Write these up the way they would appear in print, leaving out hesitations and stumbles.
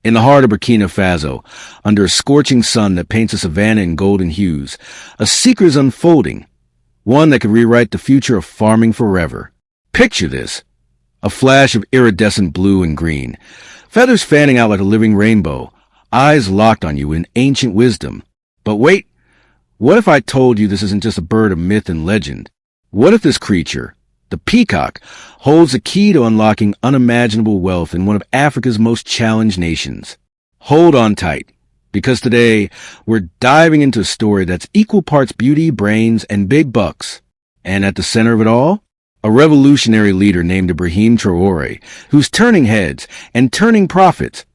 In the heart of Burkina Faso, under a scorching sun that paints a savanna in golden hues, a secret is unfolding, one that could rewrite the future of farming forever. Picture this: a flash of iridescent blue and green, feathers fanning out like a living rainbow, eyes locked on you in ancient wisdom. But wait, what if I told you this isn't just a bird of myth and legend? What if this creature, the peacock, holds the key to unlocking unimaginable wealth in one of Africa's most challenged nations? Hold on tight, because today we're diving into a story that's equal parts beauty, brains, and big bucks. And at the center of it all, a revolutionary leader named Ibrahim Traoré, who's turning heads and turning profits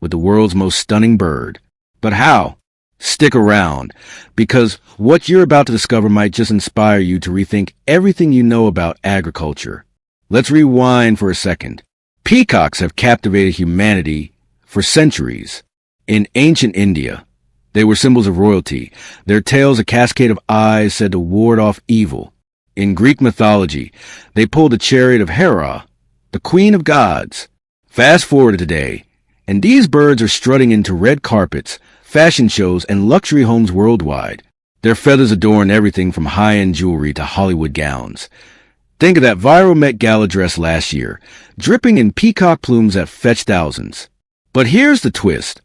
with the world's most stunning bird. But how? Stick around, because what you're about to discover might just inspire you to rethink everything you know about agriculture. Let's rewind for a second. Peacocks have captivated humanity for centuries. In ancient India, they were symbols of royalty, their tails a cascade of eyes said to ward off evil. In Greek mythology, they pulled the chariot of Hera, the queen of gods. Fast forward to today, and these birds are strutting into red carpets, fashion shows, and luxury homes worldwide. Their feathers adorn everything from high-end jewelry to Hollywood gowns. Think of that viral Met Gala dress last year, dripping in peacock plumes that fetch thousands. But here's the twist.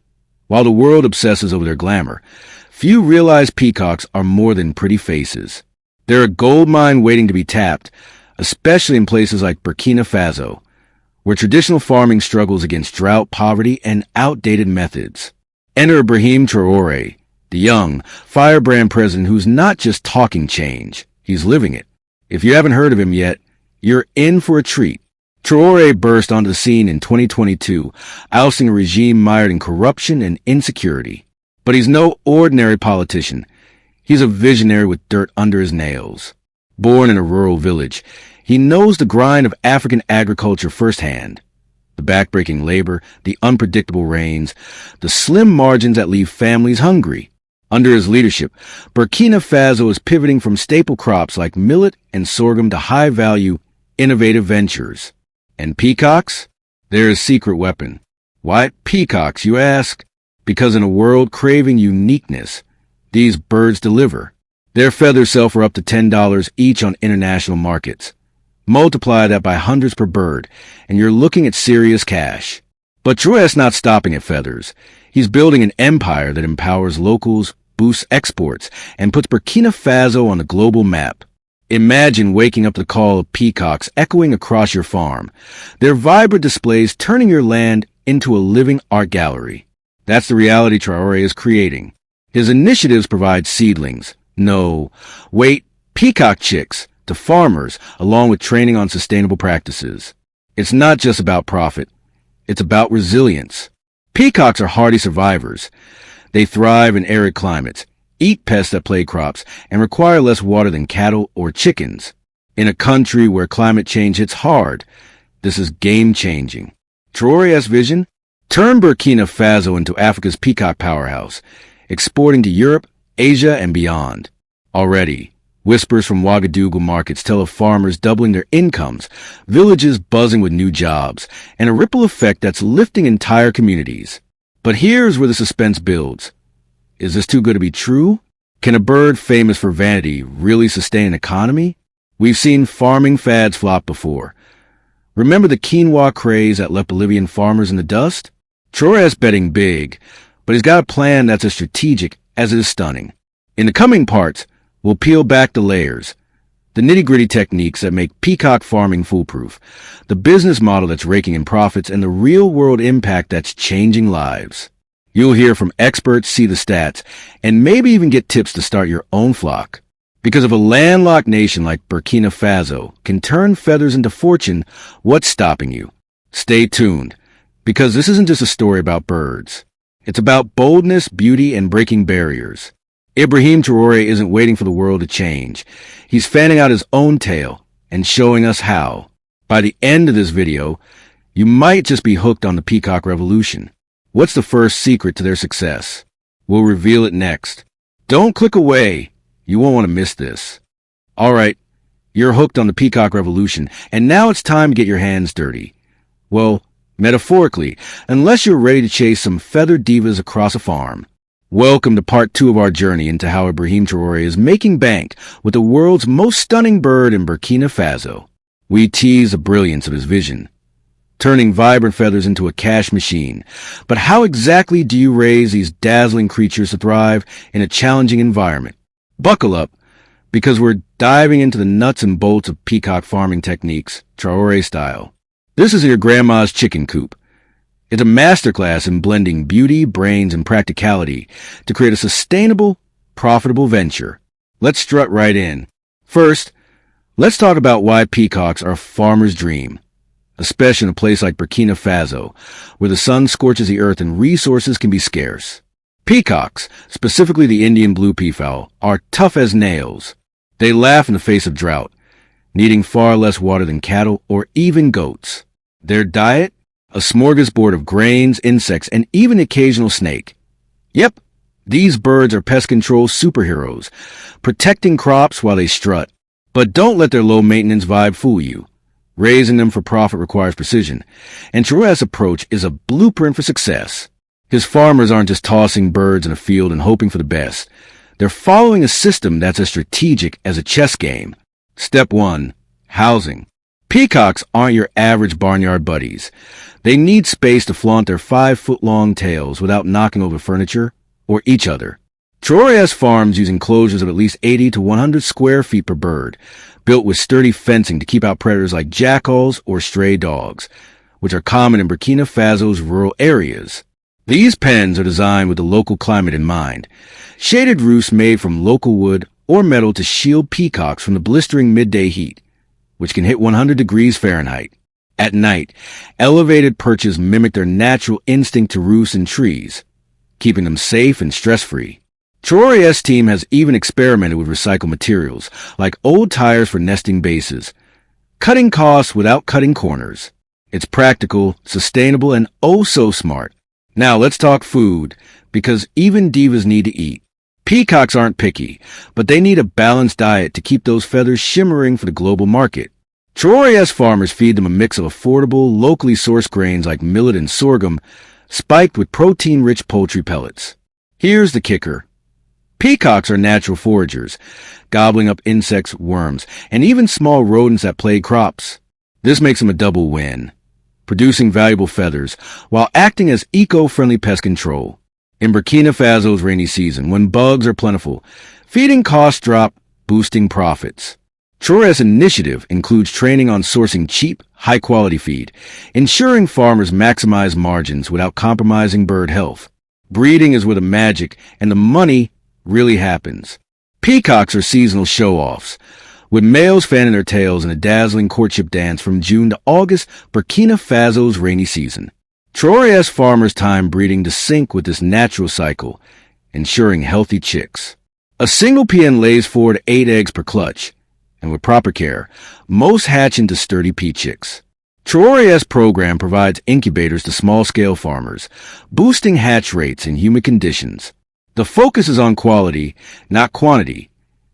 While the world obsesses over their glamour, few realize peacocks are more than pretty faces. They're a gold mine waiting to be tapped, especially in places like Burkina Faso, where traditional farming struggles against drought, poverty, and outdated methods. Enter Ibrahim Traoré, the young, firebrand president who's not just talking change, he's living it. If you haven't heard of him yet, you're in for a treat. Traoré burst onto the scene in 2022, ousting a regime mired in corruption and insecurity. But he's no ordinary politician. He's a visionary with dirt under his nails. Born in a rural village, he knows the grind of African agriculture firsthand. The backbreaking labor, the unpredictable rains, the slim margins that leave families hungry. Under his leadership, Burkina Faso is pivoting from staple crops like millet and sorghum to high-value, innovative ventures. And peacocks? They're his secret weapon. Why peacocks, you ask? Because in a world craving uniqueness, these birds deliver. Their feathers sell for up to $10 each on international markets. Multiply that by hundreds per bird, and you're looking at serious cash. But Traoré's not stopping at feathers. He's building an empire that empowers locals, boosts exports, and puts Burkina Faso on the global map. Imagine waking up to the call of peacocks echoing across your farm, their vibrant displays turning your land into a living art gallery. That's the reality Traoré is creating. His initiatives provide seedlings, peacock chicks, to farmers, along with training on sustainable practices. It's not just about profit. It's about resilience. Peacocks are hardy survivors. They thrive in arid climates, eat pests that plague crops, and require less water than cattle or chickens. In a country where climate change hits hard, this is game-changing. Traoré's vision? Turn Burkina Faso into Africa's peacock powerhouse, exporting to Europe, Asia, and beyond. Already, whispers from Ouagadougou markets tell of farmers doubling their incomes, villages buzzing with new jobs, and a ripple effect that's lifting entire communities. But here's where the suspense builds. Is this too good to be true? Can a bird famous for vanity really sustain an economy? We've seen farming fads flop before. Remember the quinoa craze that left Bolivian farmers in the dust? Traoré's betting big, but he's got a plan that's as strategic as it is stunning. In the coming parts, we'll peel back the layers, the nitty-gritty techniques that make peacock farming foolproof, the business model that's raking in profits, and the real-world impact that's changing lives. You'll hear from experts, see the stats, and maybe even get tips to start your own flock. Because if a landlocked nation like Burkina Faso can turn feathers into fortune, what's stopping you? Stay tuned, because this isn't just a story about birds. It's about boldness, beauty, and breaking barriers. Ibrahim Traoré isn't waiting for the world to change. He's fanning out his own tale and showing us how. By the end of this video, you might just be hooked on the peacock revolution. What's the first secret to their success? We'll reveal it next. Don't click away. You won't want to miss this. All right, you're hooked on the peacock revolution, and now it's time to get your hands dirty. Well, metaphorically, unless you're ready to chase some feathered divas across a farm. Welcome to part 2 of our journey into how Ibrahim Traoré is making bank with the world's most stunning bird in Burkina Faso. We tease the brilliance of his vision, turning vibrant feathers into a cash machine. But how exactly do you raise these dazzling creatures to thrive in a challenging environment? Buckle up, because we're diving into the nuts and bolts of peacock farming techniques, Traoré style. This is your grandma's chicken coop. It's a masterclass in blending beauty, brains, and practicality to create a sustainable, profitable venture. Let's strut right in. First, let's talk about why peacocks are a farmer's dream, especially in a place like Burkina Faso, where the sun scorches the earth and resources can be scarce. Peacocks, specifically the Indian blue peafowl, are tough as nails. They laugh in the face of drought, needing far less water than cattle or even goats. Their diet? A smorgasbord of grains, insects, and even the occasional snake. Yep, these birds are pest control superheroes, protecting crops while they strut. But don't let their low-maintenance vibe fool you. Raising them for profit requires precision, and Traoré's approach is a blueprint for success. His farmers aren't just tossing birds in a field and hoping for the best. They're following a system that's as strategic as a chess game. Step 1. Housing. Peacocks aren't your average barnyard buddies. They need space to flaunt their 5-foot-long tails without knocking over furniture or each other. Traoré has farms using enclosures of at least 80 to 100 square feet per bird, built with sturdy fencing to keep out predators like jackals or stray dogs, which are common in Burkina Faso's rural areas. These pens are designed with the local climate in mind. Shaded roofs made from local wood or metal to shield peacocks from the blistering midday heat, which can hit 100 degrees Fahrenheit. At night, elevated perches mimic their natural instinct to roost in trees, keeping them safe and stress-free. Traoré's team has even experimented with recycled materials, like old tires for nesting bases, cutting costs without cutting corners. It's practical, sustainable, and oh so smart. Now let's talk food, because even divas need to eat. Peacocks aren't picky, but they need a balanced diet to keep those feathers shimmering for the global market. Traoré's farmers feed them a mix of affordable, locally sourced grains like millet and sorghum, spiked with protein-rich poultry pellets. Here's the kicker. Peacocks are natural foragers, gobbling up insects, worms, and even small rodents that plague crops. This makes them a double win, producing valuable feathers while acting as eco-friendly pest control. In Burkina Faso's rainy season, when bugs are plentiful, feeding costs drop, boosting profits. Traoré's initiative includes training on sourcing cheap, high-quality feed, ensuring farmers maximize margins without compromising bird health. Breeding is where the magic and the money really happens. Peacocks are seasonal show-offs, with males fanning their tails in a dazzling courtship dance from June to August, Burkina Faso's rainy season. Traoré's farmers time breeding to sync with this natural cycle, ensuring healthy chicks. A single PN lays 4 to 8 eggs per clutch, and with proper care, most hatch into sturdy pea chicks. Traoré's program provides incubators to small-scale farmers, boosting hatch rates in humid conditions. The focus is on quality, not quantity.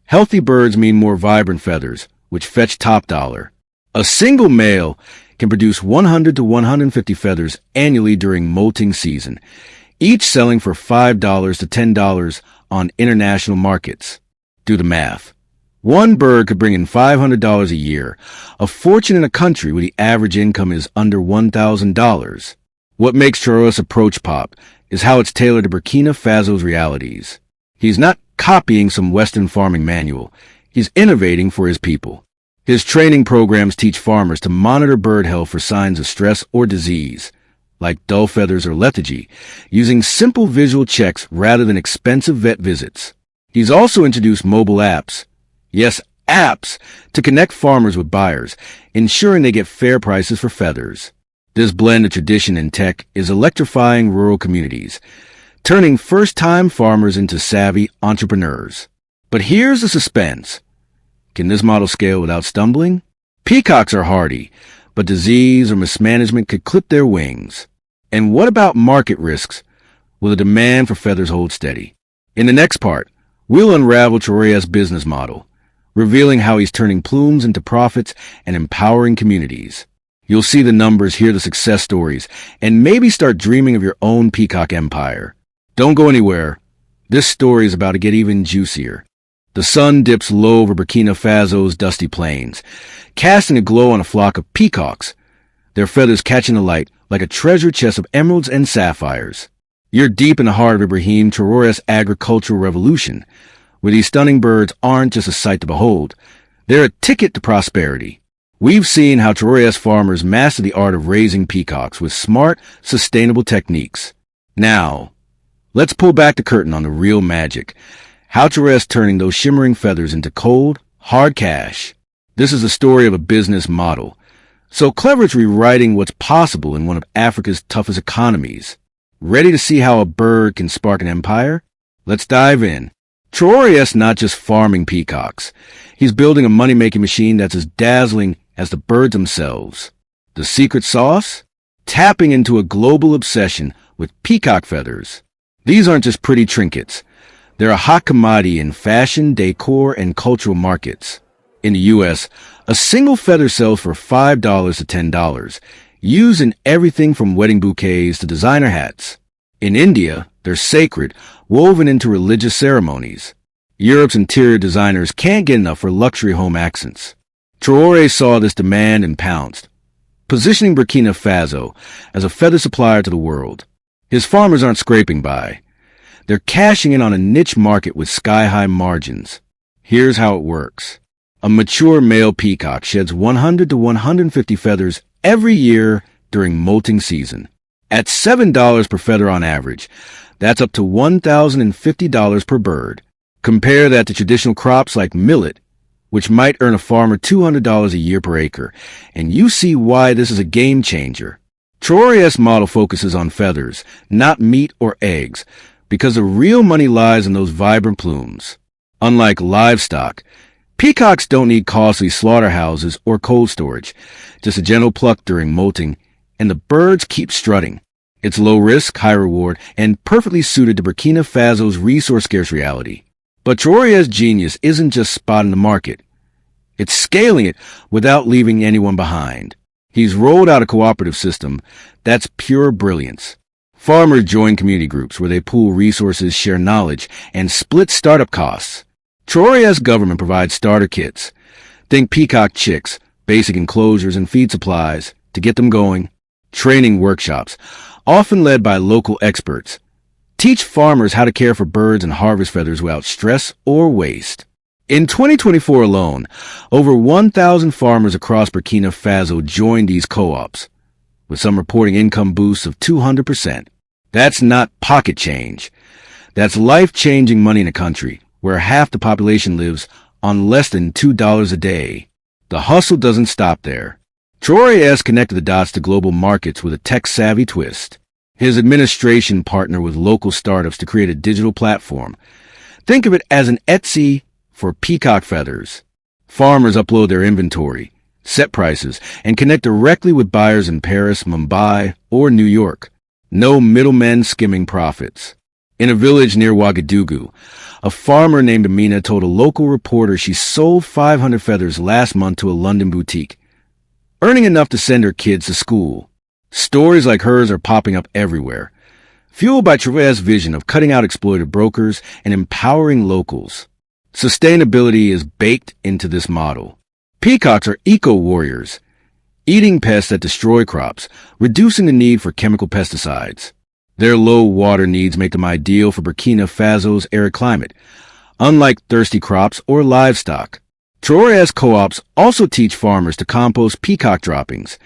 Healthy birds mean more vibrant feathers, which fetch top dollar. A single male can produce 100 to 150 feathers annually during molting season, each selling for $5 to $10 on international markets. Do the math. One bird could bring in $500 a year, a fortune in a country where the average income is under $1,000. What makes Traoré's approach pop is how it's tailored to Burkina Faso's realities. He's not copying some Western farming manual. He's innovating for his people. His training programs teach farmers to monitor bird health for signs of stress or disease, like dull feathers or lethargy, using simple visual checks rather than expensive vet visits. He's also introduced mobile apps, yes, apps, to connect farmers with buyers, ensuring they get fair prices for feathers. This blend of tradition and tech is electrifying rural communities, turning first-time farmers into savvy entrepreneurs. But here's the suspense. Can this model scale without stumbling? Peacocks are hardy, but disease or mismanagement could clip their wings. And what about market risks? Will the demand for feathers hold steady? In the next part, we'll unravel Traoré's business model, revealing how he's turning plumes into profits and empowering communities. You'll see the numbers, hear the success stories, and maybe start dreaming of your own peacock empire. Don't go anywhere. This story is about to get even juicier. The sun dips low over Burkina Faso's dusty plains, casting a glow on a flock of peacocks, their feathers catching the light like a treasure chest of emeralds and sapphires. You're deep in the heart of Ibrahim Traoré's agricultural revolution, where these stunning birds aren't just a sight to behold, they're a ticket to prosperity. We've seen how Traoré's farmers master the art of raising peacocks with smart, sustainable techniques. Now, let's pull back the curtain on the real magic. How Traoré's turning those shimmering feathers into cold, hard cash. This is the story of a business model. So clever it's rewriting what's possible in one of Africa's toughest economies. Ready to see how a bird can spark an empire? Let's dive in. Traoré's not just farming peacocks. He's building a money-making machine that's as dazzling as the birds themselves. The secret sauce? Tapping into a global obsession with peacock feathers. These aren't just pretty trinkets. They're a hot commodity in fashion, decor, and cultural markets. In the U.S., a single feather sells for $5 to $10, used in everything from wedding bouquets to designer hats. In India, they're sacred, woven into religious ceremonies. Europe's interior designers can't get enough for luxury home accents. Traoré saw this demand and pounced, positioning Burkina Faso as a feather supplier to the world. His farmers aren't scraping by. They're cashing in on a niche market with sky-high margins. Here's how it works. A mature male peacock sheds 100 to 150 feathers every year during molting season. At $7 per feather on average, that's up to $1,050 per bird. Compare that to traditional crops like millet, which might earn a farmer $200 a year per acre, and you see why this is a game changer. Traoré's model focuses on feathers, not meat or eggs, because the real money lies in those vibrant plumes. Unlike livestock, peacocks don't need costly slaughterhouses or cold storage, just a gentle pluck during molting, and the birds keep strutting. It's low risk, high reward, and perfectly suited to Burkina Faso's resource-scarce reality. But Traoré's genius isn't just spotting the market. It's scaling it without leaving anyone behind. He's rolled out a cooperative system that's pure brilliance. Farmers join community groups where they pool resources, share knowledge, and split startup costs. Traoré's government provides starter kits. Think peacock chicks, basic enclosures, and feed supplies to get them going. Training workshops, often led by local experts, teach farmers how to care for birds and harvest feathers without stress or waste. In 2024 alone, over 1,000 farmers across Burkina Faso joined these co-ops, with some reporting income boosts of 200%. That's not pocket change. That's life-changing money in a country where half the population lives on less than $2 a day. The hustle doesn't stop there. Traoré has connected the dots to global markets with a tech-savvy twist. His administration partnered with local startups to create a digital platform. Think of it as an Etsy for peacock feathers. Farmers upload their inventory, set prices, and connect directly with buyers in Paris, Mumbai, or New York. No middlemen skimming profits. In a village near Ouagadougou, a farmer named Amina told a local reporter she sold 500 feathers last month to a London boutique, earning enough to send her kids to school. Stories like hers are popping up everywhere, fueled by Traoré's vision of cutting out exploited brokers and empowering locals. Sustainability is baked into this model. Peacocks are eco-warriors, eating pests that destroy crops, reducing the need for chemical pesticides. Their low water needs make them ideal for Burkina Faso's arid climate, unlike thirsty crops or livestock. Traoré's co-ops also teach farmers to compost peacock droppings,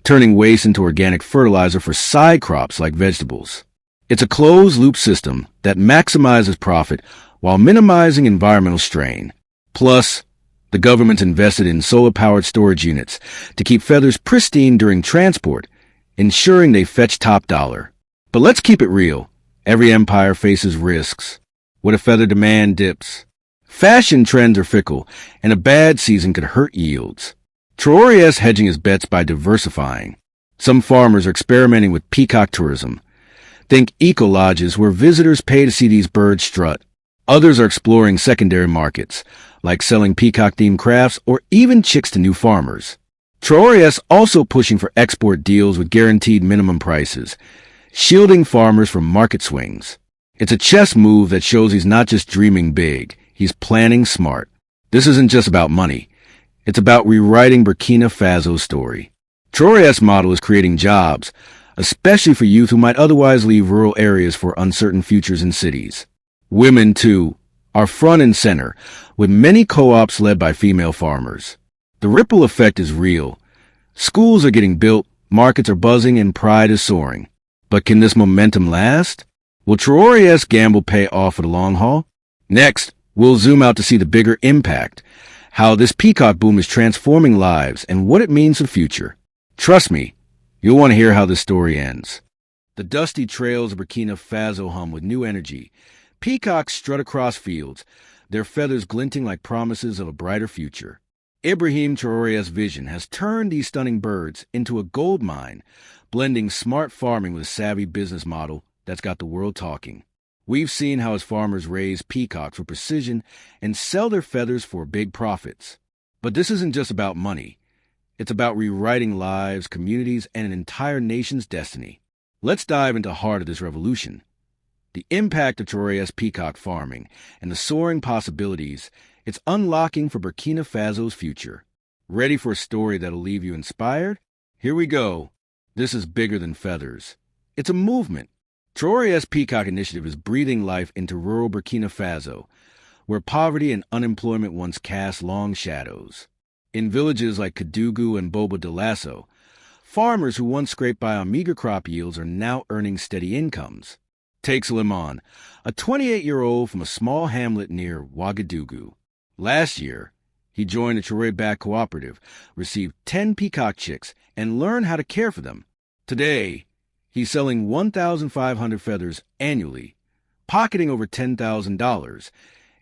turning waste into organic fertilizer for side crops like vegetables. It's a closed-loop system that maximizes profit while minimizing environmental strain. Plus, the government's invested in solar-powered storage units to keep feathers pristine during transport, ensuring they fetch top dollar. But let's keep it real. Every empire faces risks. What if feather demand dips? Fashion trends are fickle, and a bad season could hurt yields. Traoré is hedging his bets by diversifying. Some farmers are experimenting with peacock tourism. Think eco-lodges where visitors pay to see these birds strut. Others are exploring secondary markets, like selling peacock-themed crafts or even chicks to new farmers. Traore is also pushing for export deals with guaranteed minimum prices, shielding farmers from market swings. It's a chess move that shows he's not just dreaming big, he's planning smart. This isn't just about money. It's about rewriting Burkina Faso's story. Traore's model is creating jobs, especially for youth who might otherwise leave rural areas for uncertain futures in cities. Women, too, are front and center, with many co-ops led by female farmers. The ripple effect is real. Schools are getting built, markets are buzzing, and pride is soaring. But can this momentum last? Will Traore's gamble pay off for the long haul? Next, we'll zoom out to see the bigger impact, how this peacock boom is transforming lives and what it means for the future. Trust me, you'll want to hear how this story ends. The dusty trails of Burkina Faso hum with new energy. Peacocks strut across fields, their feathers glinting like promises of a brighter future. Ibrahim Traoré's vision has turned these stunning birds into a gold mine, blending smart farming with a savvy business model that's got the world talking. We've seen how his farmers raise peacocks for precision and sell their feathers for big profits. But this isn't just about money. It's about rewriting lives, communities, and an entire nation's destiny. Let's dive into the heart of this revolution. The impact of Traoré's peacock farming and the soaring possibilities it's unlocking for Burkina Faso's future. Ready for a story that'll leave you inspired? Here we go. This is bigger than feathers. It's a movement. Traoré's Peacock Initiative is breathing life into rural Burkina Faso, where poverty and unemployment once cast long shadows. In villages like Kédougou and Bobo Dioulasso, farmers who once scraped by on meager crop yields are now earning steady incomes. Take Suleiman, a 28-year-old from a small hamlet near Ouagadougou. Last year, he joined a Traoré-backed cooperative, received 10 peacock chicks, and learned how to care for them. Today, he's selling 1,500 feathers annually, pocketing over $10,000,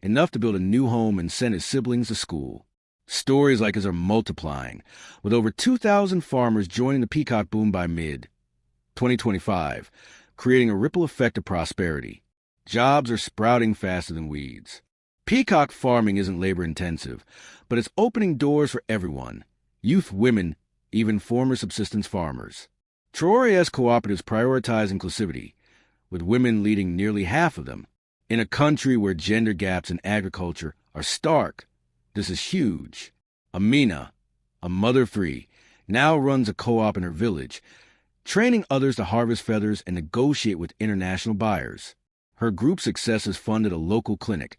enough to build a new home and send his siblings to school. Stories like his are multiplying, with over 2,000 farmers joining the peacock boom by mid-2025, creating a ripple effect of prosperity. Jobs are sprouting faster than weeds. Peacock farming isn't labor-intensive, but it's opening doors for everyone: youth, women, even former subsistence farmers. Traoré's cooperatives prioritize inclusivity, with women leading nearly half of them. In a country where gender gaps in agriculture are stark, this is huge. Amina, a mother of three, now runs a co-op in her village, training others to harvest feathers and negotiate with international buyers. Her group's success has funded a local clinic,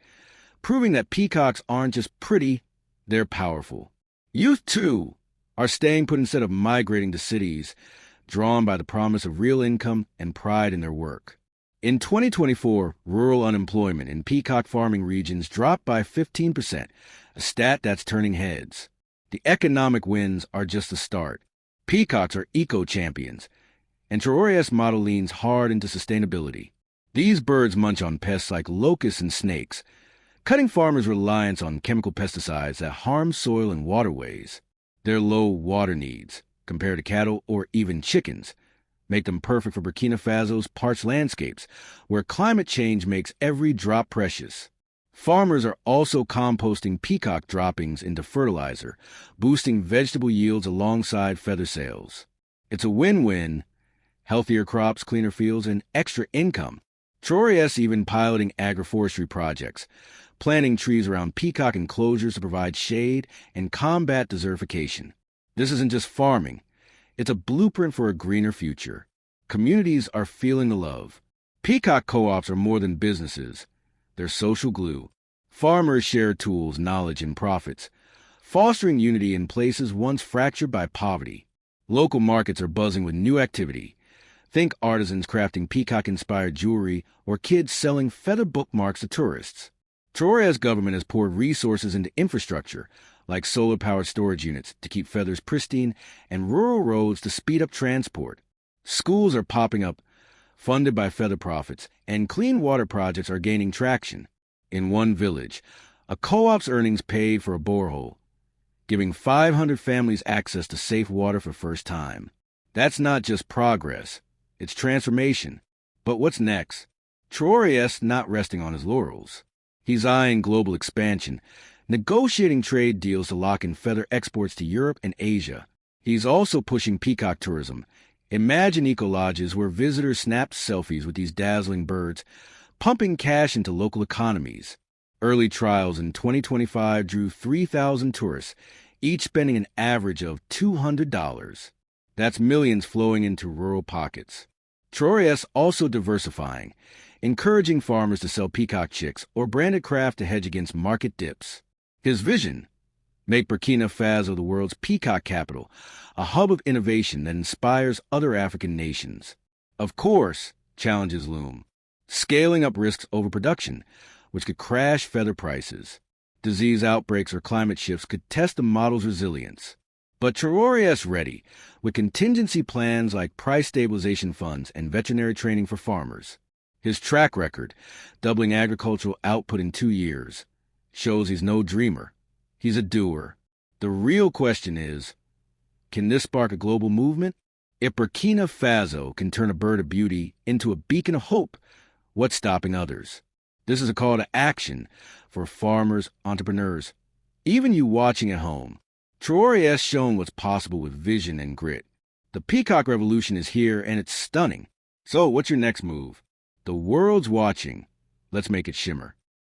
proving that peacocks aren't just pretty, they're powerful. Youth, too, are staying put instead of migrating to cities, drawn by the promise of real income and pride in their work. In 2024, rural unemployment in peacock farming regions dropped by 15%, a stat that's turning heads. The economic wins are just the start. Peacocks are eco-champions, and Traoré's model leans hard into sustainability. These birds munch on pests like locusts and snakes, cutting farmers' reliance on chemical pesticides that harm soil and waterways. Their low water needs, compared to cattle or even chickens, make them perfect for Burkina Faso's parched landscapes, where climate change makes every drop precious. Farmers are also composting peacock droppings into fertilizer, boosting vegetable yields alongside feather sales. It's a win-win: healthier crops, cleaner fields, and extra income. Traoré's even piloting agroforestry projects, planting trees around peacock enclosures to provide shade and combat desertification. This isn't just farming. It's a blueprint for a greener future. Communities are feeling the love. Peacock co-ops are more than businesses. They're social glue. Farmers share tools, knowledge, and profits, fostering unity in places once fractured by poverty. Local markets are buzzing with new activity. Think artisans crafting peacock-inspired jewelry or kids selling feather bookmarks to tourists. Traoré's government has poured resources into infrastructure, like solar-powered storage units to keep feathers pristine and rural roads to speed up transport. Schools are popping up, funded by feather profits, and clean water projects are gaining traction. In one village, a co-op's earnings paid for a borehole, giving 500 families access to safe water for the first time. That's not just progress, it's transformation. But what's next? Traoré's not resting on his laurels. He's eyeing global expansion, negotiating trade deals to lock in feather exports to Europe and Asia. He's also pushing peacock tourism. Imagine eco-lodges where visitors snap selfies with these dazzling birds, pumping cash into local economies. Early trials in 2025 drew 3,000 tourists, each spending an average of $200. That's millions flowing into rural pockets. Traoré also diversifying, encouraging farmers to sell peacock chicks or branded craft to hedge against market dips. His vision: make Burkina Faso the world's peacock capital, a hub of innovation that inspires other African nations. Of course, challenges loom. Scaling up risks overproduction, which could crash feather prices. Disease outbreaks or climate shifts could test the model's resilience. But Traoré's ready, with contingency plans like price stabilization funds and veterinary training for farmers. His track record, doubling agricultural output in 2 years, shows he's no dreamer. He's a doer. The real question is, can this spark a global movement? If Burkina Faso can turn a bird of beauty into a beacon of hope, what's stopping others? This is a call to action for farmers, entrepreneurs, even you watching at home. Traoré has shown what's possible with vision and grit. The peacock revolution is here, and it's stunning. So what's your next move? The world's watching. Let's make it shimmer.